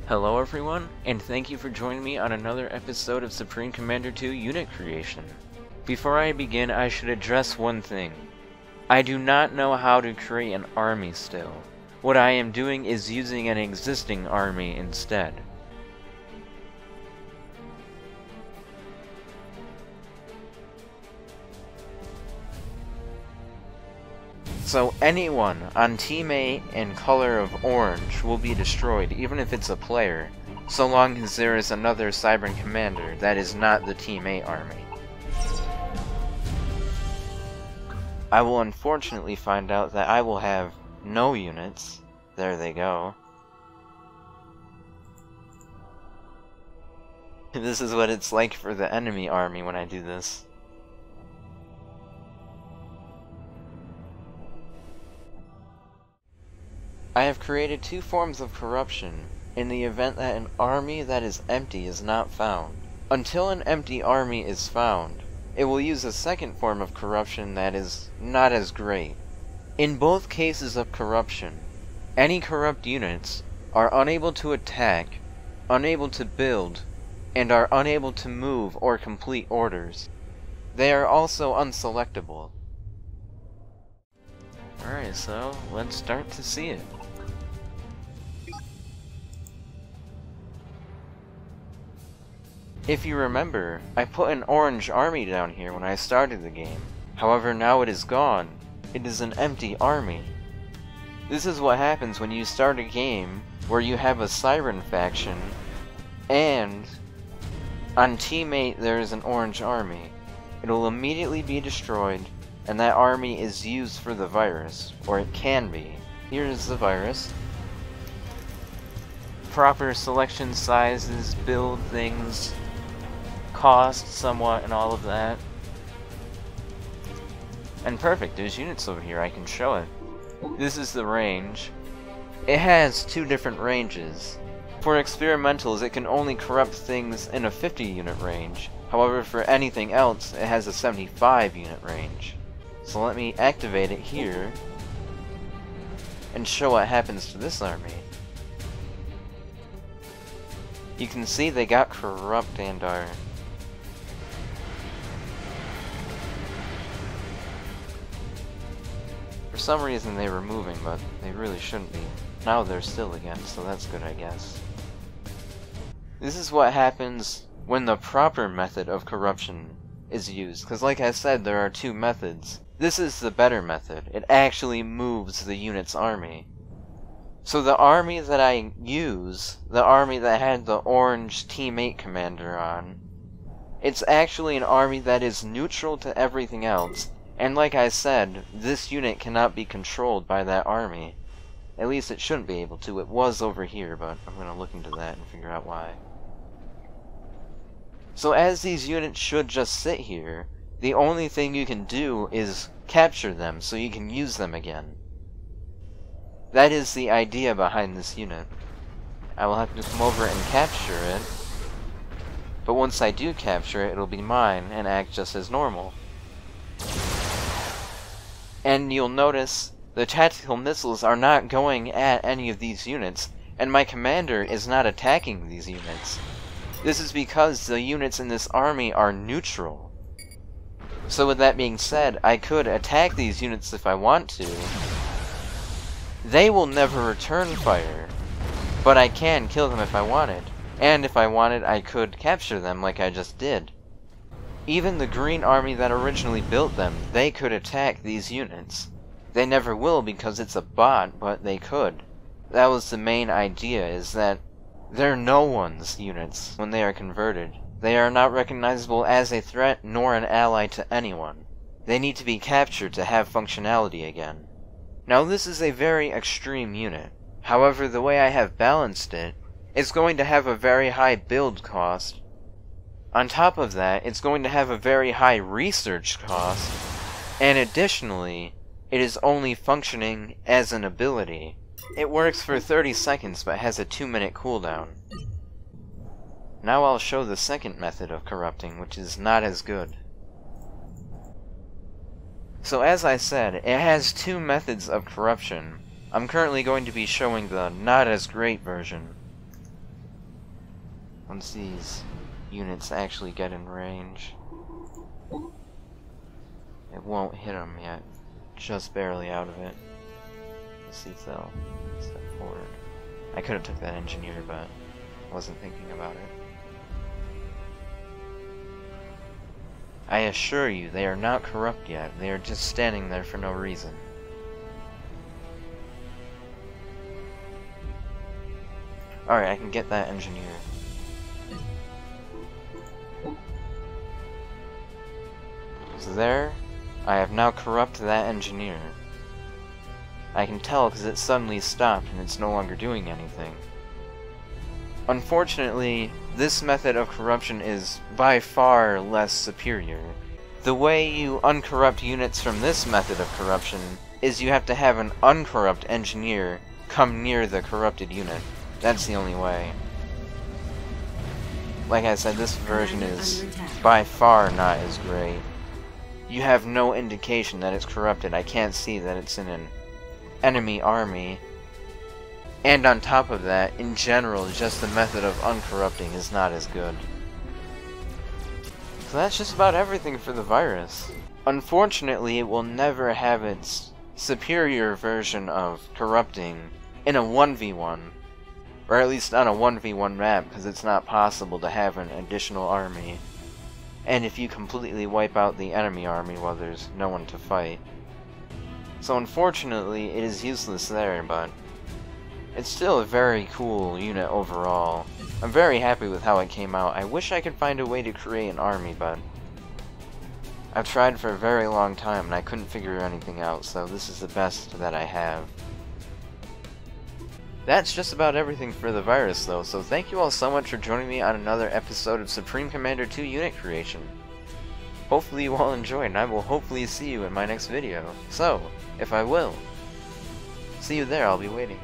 Hello everyone, and thank you for joining me on another episode of Supreme Commander 2 Unit Creation. Before I begin, I should address one thing. I do not know how to create an army still. What I am doing is using an existing army instead. So anyone on Team A in color of orange will be destroyed, even if it's a player, so long as there is another Cybran commander that is not the Team A army. I will unfortunately find out that I will have no units. There they go. This is what it's like for the enemy army when I do this. I have created two forms of corruption in the event that an army that is empty is not found. Until an empty army is found, it will use a second form of corruption that is not as great. In both cases of corruption, any corrupt units are unable to attack, unable to build, and are unable to move or complete orders. They are also unselectable. Alright, so let's start to see it. If you remember, I put an orange army down here when I started the game. However, now it is gone. It is an empty army. This is what happens when you start a game where you have a Cybran faction, and on Team 8 there is an orange army. It will immediately be destroyed, and that army is used for the virus, or it can be. Here is the virus. Proper selection sizes, build things, cost somewhat, and all of that. And perfect, there's units over here, I can show it. This is the range. It has two different ranges. For experimentals, it can only corrupt things in a 50 unit range. However, for anything else, it has a 75 unit range. So let me activate it here and show what happens to this army. You can see they got corrupt and are for some reason they were moving, but they really shouldn't be. Now they're still again, so that's good, I guess. This is what happens when the proper method of corruption is used, because like I said, there are two methods. This is the better method. It actually moves the unit's army. So the army that I use, the army that had the orange Team 8 commander on, it's actually an army that is neutral to everything else. And like I said, this unit cannot be controlled by that army. At least it shouldn't be able to. It was over here, but I'm going to look into that and figure out why. So as these units should just sit here, the only thing you can do is capture them so you can use them again. That is the idea behind this unit. I will have to come over and capture it, but once I do capture it, it'll be mine and act just as normal. And you'll notice the tactical missiles are not going at any of these units, and my commander is not attacking these units. This is because the units in this army are neutral. So with that being said, I could attack these units if I want to. They will never return fire, but I can kill them if I wanted. And if I wanted, I could capture them like I just did. Even the green army that originally built them, they could attack these units. They never will because it's a bot, but they could. That was the main idea, is that they're no one's units when they are converted. They are not recognizable as a threat nor an ally to anyone. They need to be captured to have functionality again. Now this is a very extreme unit. However, the way I have balanced it, it's going to have a very high build cost. On top of that, it's going to have a very high research cost, and additionally, it is only functioning as an ability. It works for 30 seconds but has a 2-minute cooldown. Now I'll show the second method of corrupting, which is not as good. So as I said, it has two methods of corruption. I'm currently going to be showing the not as great version. once these units actually get in range. It won't hit them yet. Just barely out of it. Let's see if they'll step forward. I could have took that engineer, but wasn't thinking about it. I assure you, they are not corrupt yet. They are just standing there for no reason. Alright, I can get that engineer. So there, I have now corrupted that engineer. I can tell because it suddenly stopped and it's no longer doing anything. Unfortunately, this method of corruption is by far less superior. The way you uncorrupt units from this method of corruption is you have to have an uncorrupt engineer come near the corrupted unit. That's the only way. Like I said, this version is by far not as great. You have no indication that it's corrupted. I can't see that it's in an enemy army. And on top of that, in general, just the method of uncorrupting is not as good. So that's just about everything for the virus. Unfortunately, it will never have its superior version of corrupting in a 1v1. Or at least on a 1v1 map, because it's not possible to have an additional army. And if you completely wipe out the enemy army, well, there's no one to fight. So unfortunately, it is useless there, but it's still a very cool unit overall. I'm very happy with how it came out. I wish I could find a way to create an army, but I've tried for a very long time and I couldn't figure anything out, so this is the best that I have. That's just about everything for the virus though, so thank you all so much for joining me on another episode of Supreme Commander 2 unit creation. Hopefully you all enjoyed, and I will hopefully see you in my next video. So, if I will, see you there, I'll be waiting.